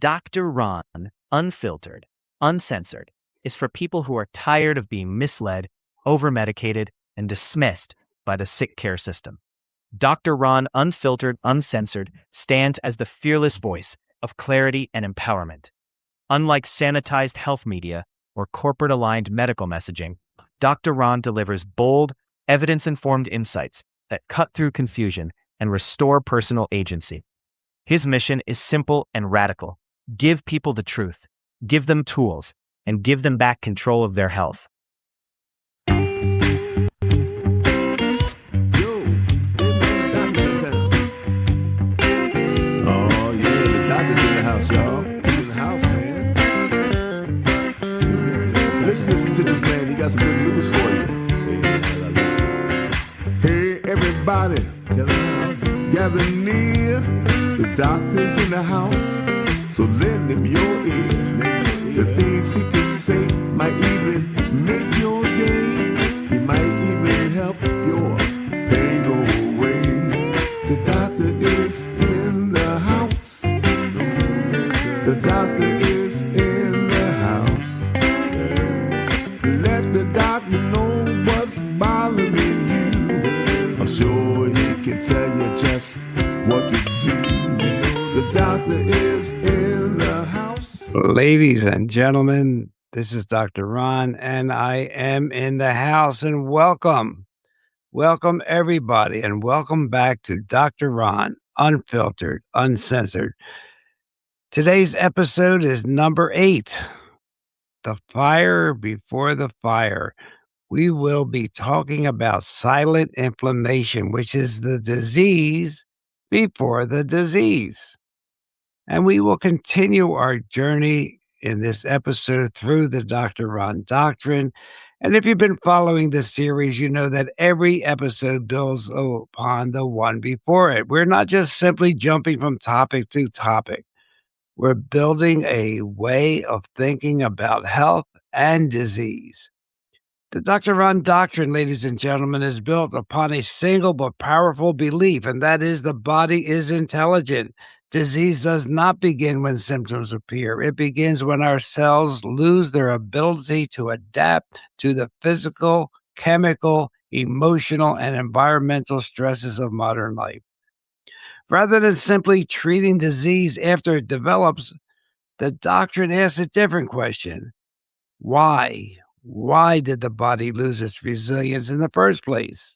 Dr. Ron, unfiltered, uncensored, is for people who are tired of being misled, overmedicated, and dismissed by the sick care system. Dr. Ron, unfiltered, uncensored, stands as the fearless voice of clarity and empowerment. Unlike sanitized health media or corporate-aligned medical messaging, Dr. Ron delivers bold, evidence-informed insights that cut through confusion and restore personal agency. His mission is simple and radical. Give people the truth, give them tools, and give them back control of their health. Yo, hey man, the doctor's in town. Oh yeah, the doctor's in the house, y'all. He's in the house, man. Listen to this man. He got some good news for you. Hey everybody, gather near. The doctor's in the house, so lend him your ear. The things he can say might even make your day. He might even help your pain go away. The doctor is in the house. The doctor is in the house. Let the doctor know what's bothering you. I'm sure he can tell you just what to do. The doctor is in the house. Ladies and gentlemen, this is Dr. Ron, and I am in the house, and welcome. Welcome, everybody, and welcome back to Dr. Ron, Unfiltered, Uncensored. Today's episode is number 8, The Fire Before the Fire. We will be talking about silent inflammation, which is the disease before the disease. And we will continue our journey in this episode through the Dr. Ron Doctrine. And if you've been following this series, you know that every episode builds upon the one before it. We're not just simply jumping from topic to topic. We're building a way of thinking about health and disease. The Dr. Ron Doctrine, ladies and gentlemen, is built upon a single but powerful belief, and that is the body is intelligent. Disease does not begin when symptoms appear. It begins when our cells lose their ability to adapt to the physical, chemical, emotional, and environmental stresses of modern life. Rather than simply treating disease after it develops, the doctrine asks a different question. Why? Why did the body lose its resilience in the first place?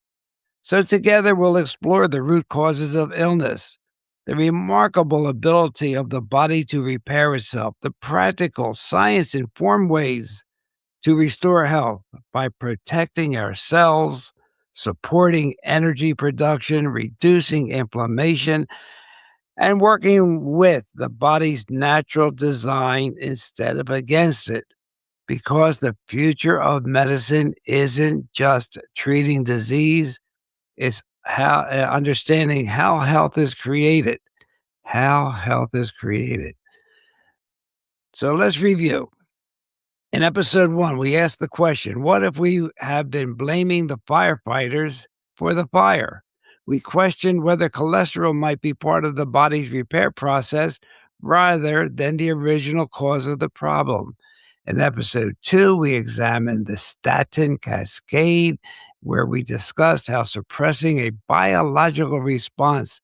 So together we'll explore the root causes of illness, the remarkable ability of the body to repair itself, the practical, science-informed ways to restore health by protecting our cells, supporting energy production, reducing inflammation, and working with the body's natural design instead of against it. Because the future of medicine isn't just treating disease, it's how understanding how health is created. How health is created. So let's review. In episode 1, we asked the question, what if we have been blaming the firefighters for the fire? We questioned whether cholesterol might be part of the body's repair process rather than the original cause of the problem. In episode 2, we examined the statin cascade, where we discussed how suppressing a biological response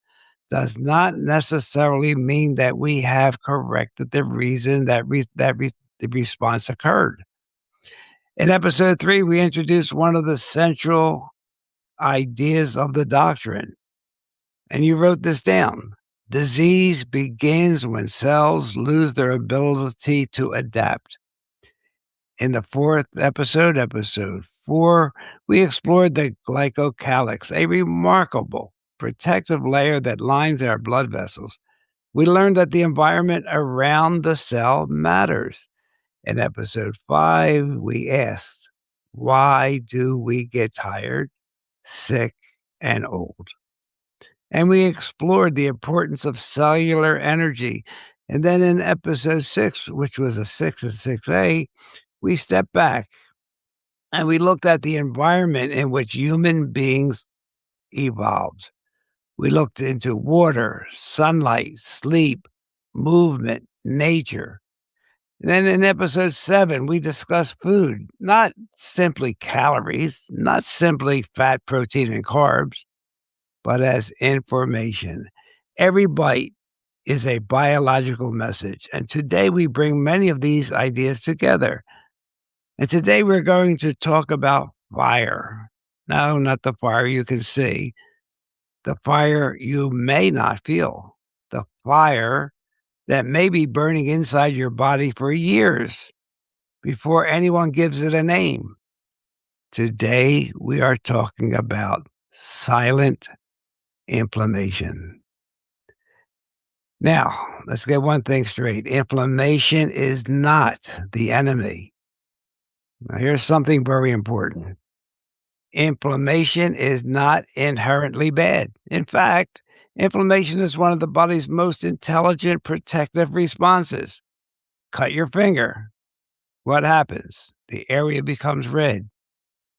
does not necessarily mean that we have corrected the reason that the response occurred. In episode 3, we introduced one of the central ideas of the doctrine, and you wrote this down. Disease begins when cells lose their ability to adapt. In the 4th episode, episode 4, we explored the glycocalyx, a remarkable protective layer that lines our blood vessels. We learned that the environment around the cell matters. In episode 5, we asked, why do we get tired, sick, and old? And we explored the importance of cellular energy. And then in episode 6, which was a 6 and 6A, we stepped back and we looked at the environment in which human beings evolved. We looked into water, sunlight, sleep, movement, nature. And then in episode 7, we discuss food, not simply calories, not simply fat, protein, and carbs, but as information. Every bite is a biological message. And today we bring many of these ideas together. And today we're going to talk about fire. No, not the fire you can see, the fire you may not feel, the fire that may be burning inside your body for years before anyone gives it a name. Today we are talking about silent inflammation. Now, let's get one thing straight. Inflammation is not the enemy. Now, here's something very important. Inflammation is not inherently bad. In fact, inflammation is one of the body's most intelligent protective responses. Cut your finger. What happens? The area becomes red.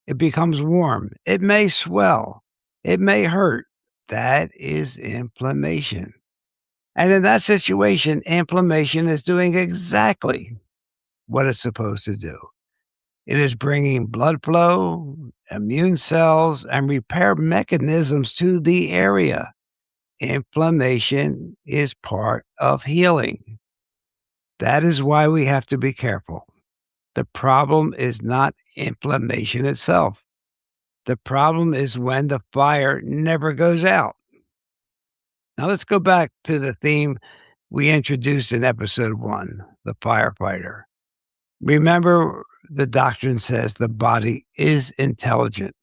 It becomes warm. It may swell. It may hurt. That is inflammation. And in that situation, inflammation is doing exactly what it's supposed to do. It is bringing blood flow, immune cells, and repair mechanisms to the area. Inflammation is part of healing. That is why we have to be careful. The problem is not inflammation itself. The problem is when the fire never goes out. Now let's go back to the theme we introduced in episode 1, the firefighter. Remember, the doctrine says the body is intelligent.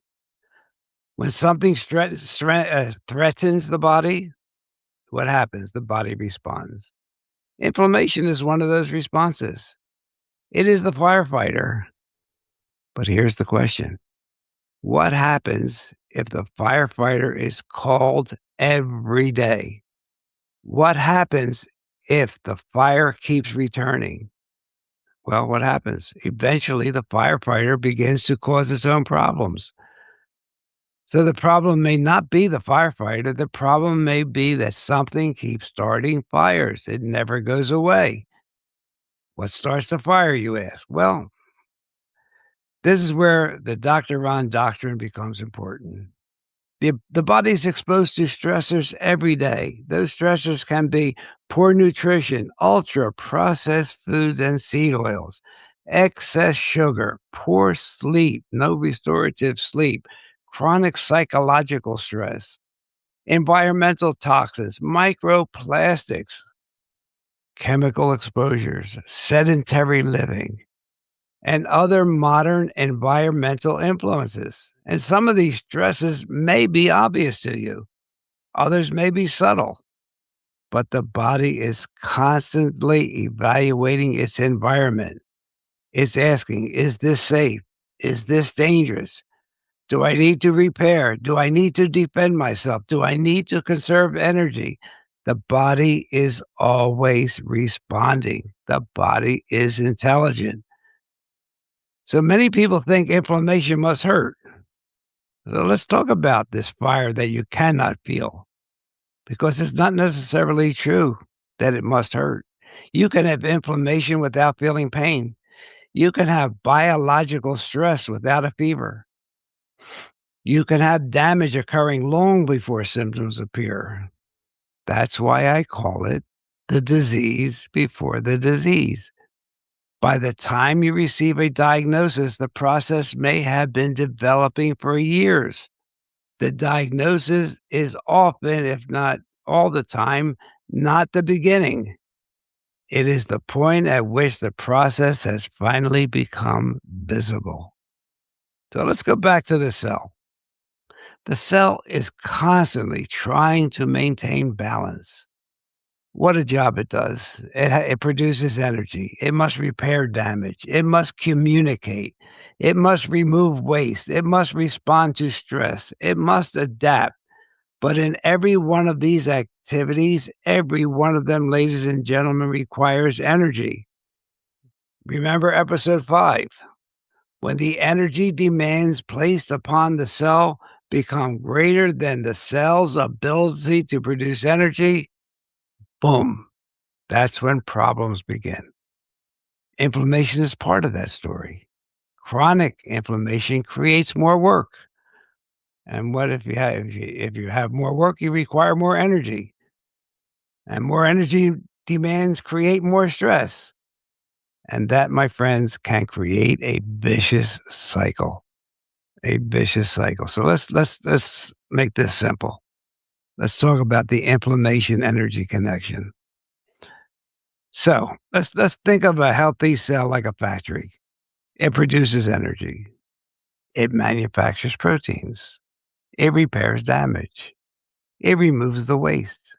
When something threatens the body, what happens? The body responds. Inflammation is one of those responses. It is the firefighter. But here's the question. What happens if the firefighter is called every day? What happens if the fire keeps returning? Well, what happens? Eventually, the firefighter begins to cause its own problems. So the problem may not be the firefighter. The problem may be that something keeps starting fires. It never goes away. What starts the fire, you ask? Well, this is where the Dr. Ron doctrine becomes important. The body is exposed to stressors every day. Those stressors can be poor nutrition, ultra-processed foods and seed oils, excess sugar, poor sleep, no restorative sleep, chronic psychological stress, environmental toxins, microplastics, chemical exposures, sedentary living, and other modern environmental influences. And some of these stresses may be obvious to you, others may be subtle, but the body is constantly evaluating its environment. It's asking, is this safe? Is this dangerous? Do I need to repair? Do I need to defend myself? Do I need to conserve energy? The body is always responding. The body is intelligent. So many people think inflammation must hurt. So let's talk about this fire that you cannot feel, because it's not necessarily true that it must hurt. You can have inflammation without feeling pain. You can have biological stress without a fever. You can have damage occurring long before symptoms appear. That's why I call it the disease before the disease. By the time you receive a diagnosis, the process may have been developing for years. The diagnosis is often, if not all the time, not the beginning. It is the point at which the process has finally become visible. So let's go back to the cell. The cell is constantly trying to maintain balance. What a job it does. It produces energy. It must repair damage. It must communicate. It must remove waste. It must respond to stress. It must adapt. But in every one of these activities, every one of them, ladies and gentlemen, requires energy. Remember episode 5. When the energy demands placed upon the cell become greater than the cell's ability to produce energy, boom, That's when problems begin. Inflammation is part of that story. Chronic inflammation creates more work. And what if you have more work, you require more energy. And more energy demands create more stress. And that, my friends, can create a vicious cycle. A vicious cycle. So let's make this simple. Let's talk about the inflammation energy connection. So let's think of a healthy cell like a factory. It produces energy. It manufactures proteins. It repairs damage. It removes the waste.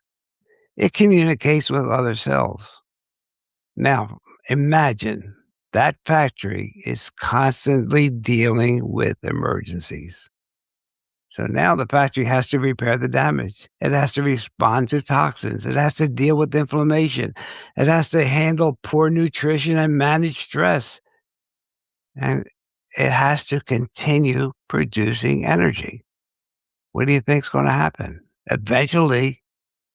It communicates with other cells. Now, imagine that factory is constantly dealing with emergencies. So now the factory has to repair the damage. It has to respond to toxins. It has to deal with inflammation. It has to handle poor nutrition and manage stress. And it has to continue producing energy. What do you think is going to happen? Eventually,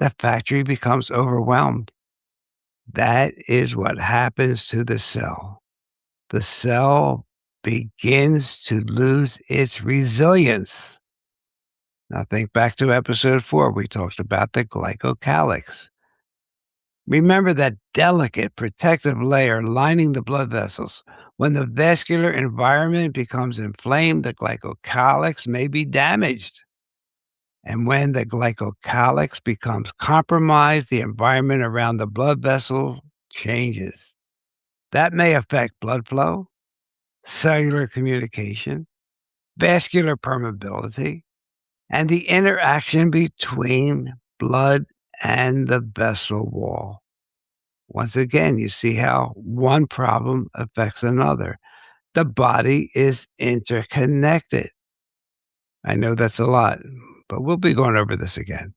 the factory becomes overwhelmed. That is what happens to the cell. The cell begins to lose its resilience. Now think back to episode 4. We talked about the glycocalyx. Remember that delicate protective layer lining the blood vessels. When the vascular environment becomes inflamed, the glycocalyx may be damaged. And when the glycocalyx becomes compromised, the environment around the blood vessel changes. That may affect blood flow, cellular communication, vascular permeability, and the interaction between blood and the vessel wall. Once again, you see how one problem affects another. The body is interconnected. I know that's a lot, but we'll be going over this again.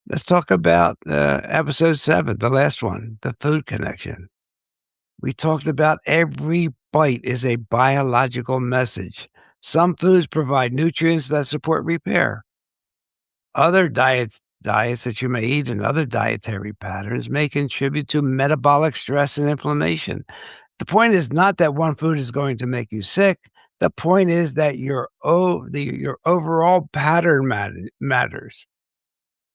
Let's talk about episode 7, the last one, the food connection. We talked about every bite is a biological message. Some foods provide nutrients that support repair. Other diets that you may eat and other dietary patterns may contribute to metabolic stress and inflammation. The point is not that one food is going to make you sick. The point is that your overall pattern matters.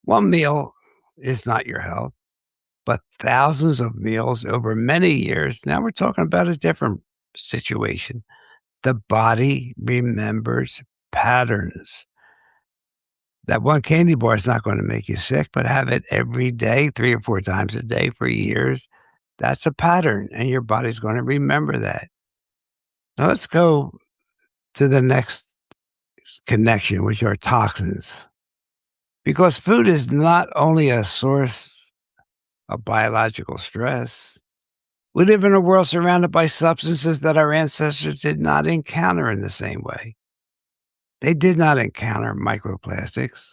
One meal is not your health, but thousands of meals over many years. Now we're talking about a different situation. The body remembers patterns. That one candy bar is not going to make you sick, but have it every day, 3 or 4 times a day for years. That's a pattern, and your body's going to remember that. Now let's go to the next connection, which are toxins. Because food is not only a source of biological stress, we live in a world surrounded by substances that our ancestors did not encounter in the same way. They did not encounter microplastics.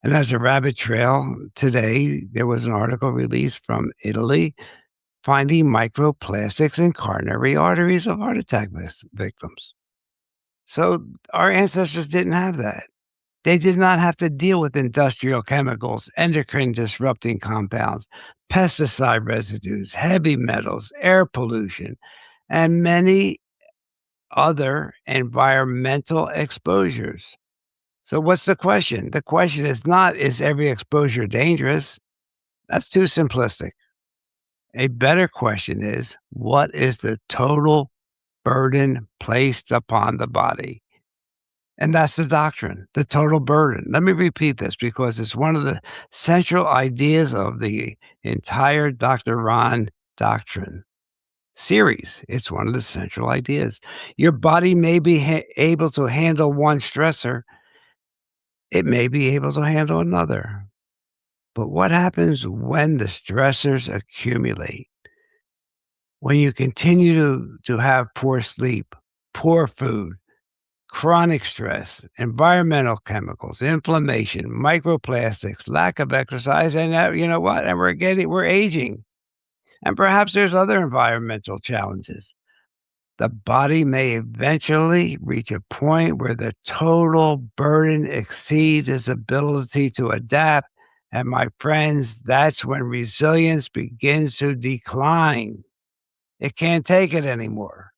And as a rabbit trail, today there was an article released from Italy finding microplastics in coronary arteries of heart attack victims. So our ancestors didn't have that. They did not have to deal with industrial chemicals, endocrine disrupting compounds, pesticide residues, heavy metals, air pollution, and many other environmental exposures. So what's the question? The question is not, is every exposure dangerous? That's too simplistic. A better question is, what is the total burden placed upon the body? And that's the doctrine, the total burden. Let me repeat this because it's one of the central ideas of the entire Dr. Ron doctrine series. It's one of the central ideas. Your body may be able to handle one stressor. It may be able to handle another. But what happens when the stressors accumulate? When you continue to have poor sleep, poor food, chronic stress, environmental chemicals, inflammation, microplastics, lack of exercise, and you know what? And we're aging. And perhaps there's other environmental challenges. The body may eventually reach a point where the total burden exceeds its ability to adapt And my friends, that's when resilience begins to decline. It can't take it anymore.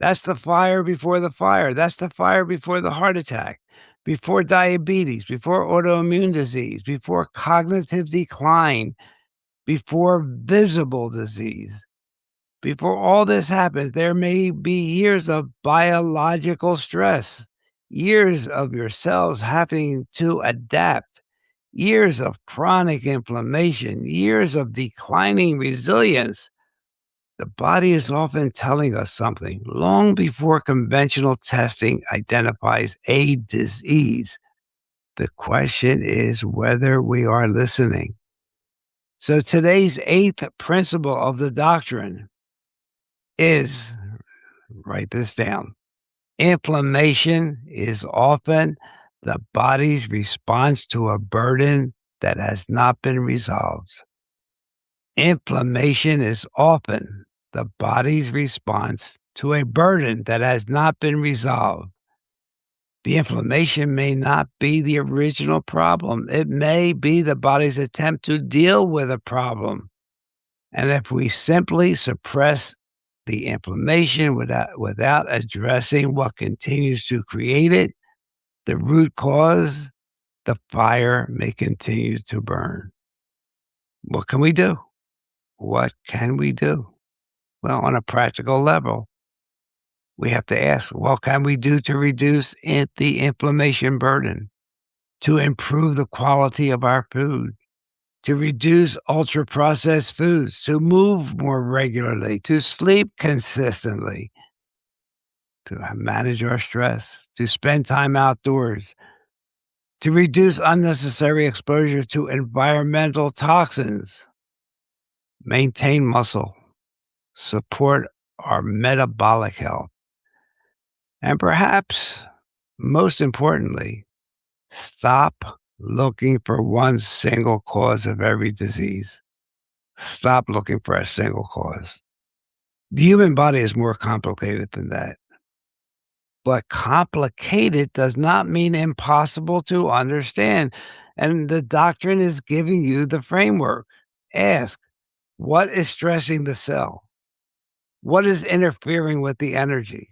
That's the fire before the fire. That's the fire before the heart attack, before diabetes, before autoimmune disease, before cognitive decline, before visible disease. Before all this happens, there may be years of biological stress, years of your cells having to adapt, years of chronic inflammation, years of declining resilience. The body is often telling us something long before conventional testing identifies a disease. The question is whether we are listening. So today's eighth principle of the doctrine is, write this down, inflammation is often the body's response to a burden that has not been resolved. Inflammation is often the body's response to a burden that has not been resolved. The inflammation may not be the original problem. It may be the body's attempt to deal with a problem. And if we simply suppress the inflammation without addressing what continues to create it, the root cause, the fire may continue to burn. What can we do? What can we do? Well, on a practical level, we have to ask, what can we do to reduce the inflammation burden, to improve the quality of our food, to reduce ultra-processed foods, to move more regularly, to sleep consistently, to manage our stress, to spend time outdoors, to reduce unnecessary exposure to environmental toxins, maintain muscle, support our metabolic health, and perhaps most importantly, stop looking for one single cause of every disease. Stop looking for a single cause. The human body is more complicated than that. But complicated does not mean impossible to understand. And the doctrine is giving you the framework. Ask, what is stressing the cell? What is interfering with the energy?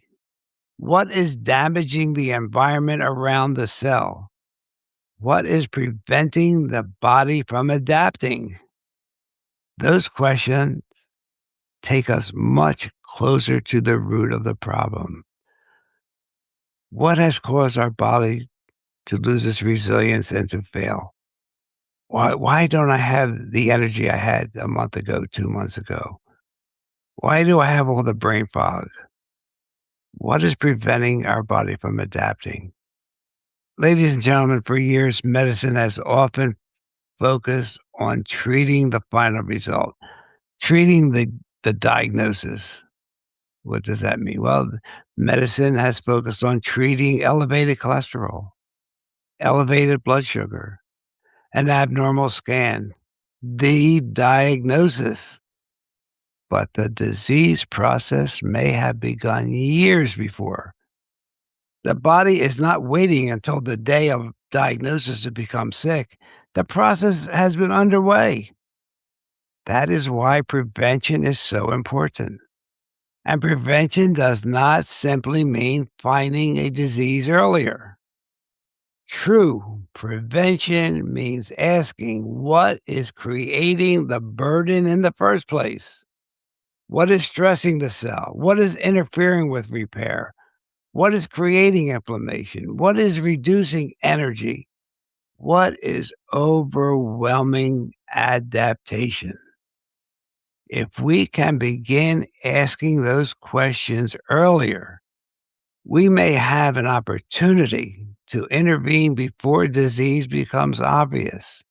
What is damaging the environment around the cell? What is preventing the body from adapting? Those questions take us much closer to the root of the problem. What has caused our body to lose its resilience and to fail? Why don't I have the energy I had a month ago, 2 months ago? Why do I have all the brain fog? What is preventing our body from adapting? Ladies and gentlemen, for years, medicine has often focused on treating the final result, treating the diagnosis. What does that mean? Well, medicine has focused on treating elevated cholesterol, elevated blood sugar, an abnormal scan, the diagnosis. But the disease process may have begun years before. The body is not waiting until the day of diagnosis to become sick. The process has been underway. That is why prevention is so important. And prevention does not simply mean finding a disease earlier. True prevention means asking what is creating the burden in the first place. What is stressing the cell? What is interfering with repair? What is creating inflammation? What is reducing energy? What is overwhelming adaptation? If we can begin asking those questions earlier, we may have an opportunity to intervene before disease becomes obvious.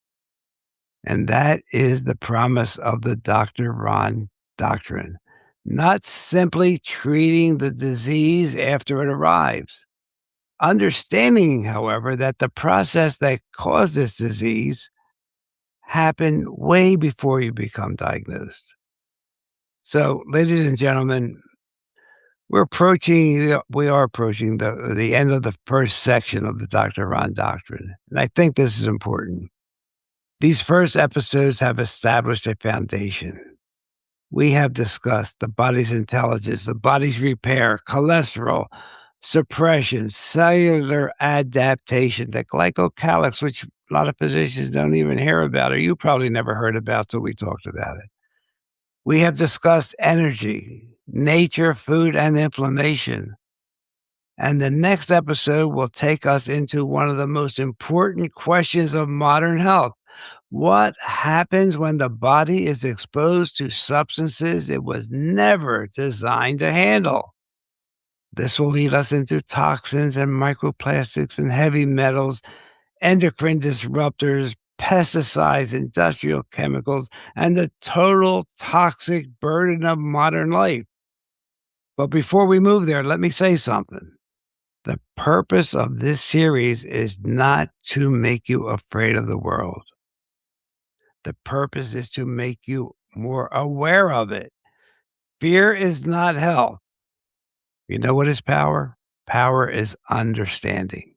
And that is the promise of the Dr. Ron doctrine. Not simply treating the disease after it arrives. Understanding, however, that the process that caused this disease happened way before you become diagnosed. So, ladies and gentlemen, we are approaching the end of the first section of the Dr. Ron doctrine. And I think this is important. These first episodes have established a foundation. We have discussed the body's intelligence, the body's repair, cholesterol, suppression, cellular adaptation, the glycocalyx, which a lot of physicians don't even hear about, or you probably never heard about till we talked about it. We have discussed energy, nature, food, and inflammation. And the next episode will take us into one of the most important questions of modern health. What happens when the body is exposed to substances it was never designed to handle? This will lead us into toxins and microplastics and heavy metals, endocrine disruptors, pesticides, industrial chemicals, and the total toxic burden of modern life. But before we move there, let me say something. The purpose of this series is not to make you afraid of the world. The purpose is to make you more aware of it. Fear is not health. You know what is power? Power is understanding.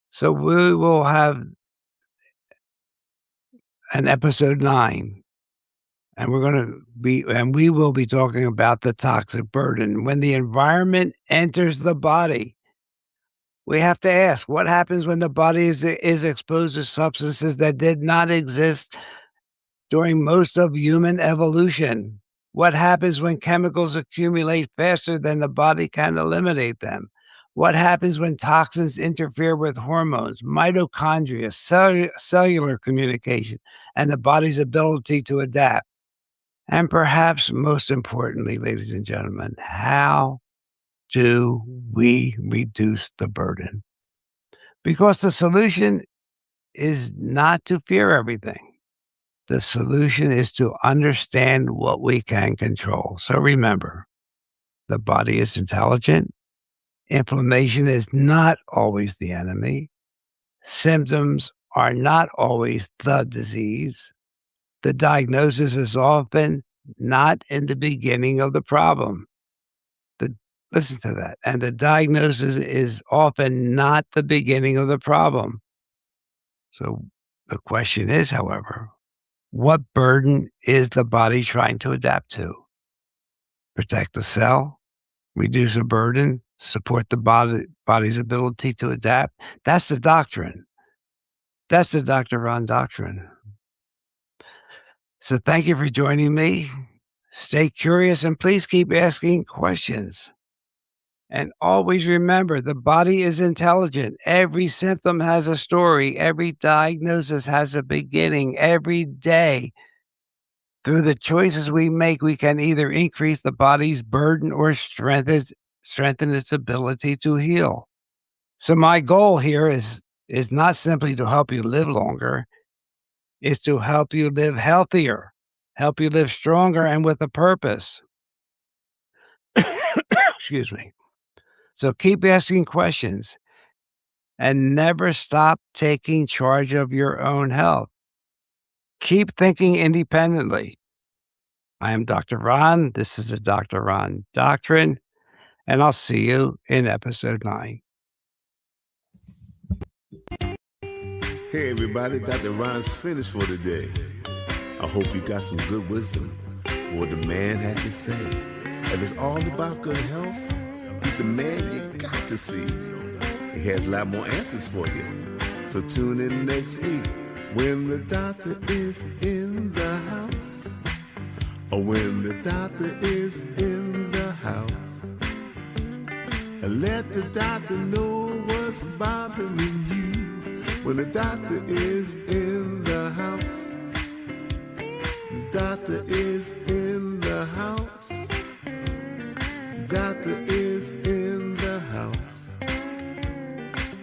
So we will have an episode 9, and we will be talking about the toxic burden. When the environment enters the body, we have to ask, what happens when the body is exposed to substances that did not exist during most of human evolution? What happens when chemicals accumulate faster than the body can eliminate them? What happens when toxins interfere with hormones, mitochondria, cellular communication, and the body's ability to adapt? And perhaps most importantly, ladies and gentlemen, how do we reduce the burden? Because the solution is not to fear everything. The solution is to understand what we can control. So remember, the body is intelligent. Inflammation is not always the enemy. Symptoms are not always the disease. The diagnosis is often not in the beginning of the problem. Listen to that. And the diagnosis is often not the beginning of the problem. So the question is, however, what burden is the body trying to adapt to? Protect the cell, reduce a burden, support the body's ability to adapt. That's the doctrine. That's the Dr. Ron doctrine. So thank you for joining me. Stay curious and please keep asking questions. And always remember, the body is intelligent. Every symptom has a story. Every diagnosis has a beginning. Every day, through the choices we make, we can either increase the body's burden or strengthen its ability to heal. So my goal here is not simply to help you live longer, it's to help you live healthier, help you live stronger and with a purpose. Excuse me. So keep asking questions and never stop taking charge of your own health. Keep thinking independently. I am Dr. Ron. This is the Dr. Ron Doctrine, and I'll see you in episode 9. Hey everybody, Dr. Ron's finished for today. I hope you got some good wisdom for what the man had to say. If it's all about good health, he's the man you got to see. He has a lot more answers for you. So tune in next week when the doctor is in the house. Or when the doctor is in the house. And let the doctor know what's bothering you. When the doctor is in the house. The doctor is in the house. Doctor is in the house.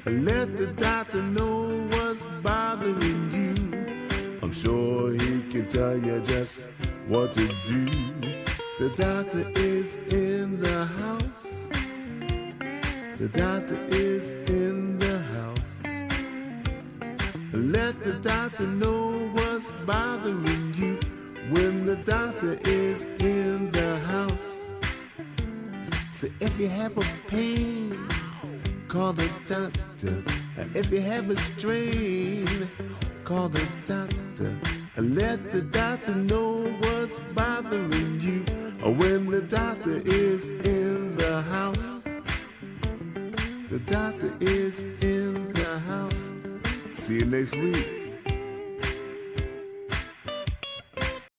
Let the doctor know what's bothering you. I'm sure he can tell you just what to do. The doctor is in the house. The doctor is in the house. Let the doctor know what's bothering you. When the doctor is in the house. So if you have a pain, call the doctor. If you have a strain, call the doctor and let the doctor know what's bothering you. When the doctor is in the house, the doctor is in the house. See you next week.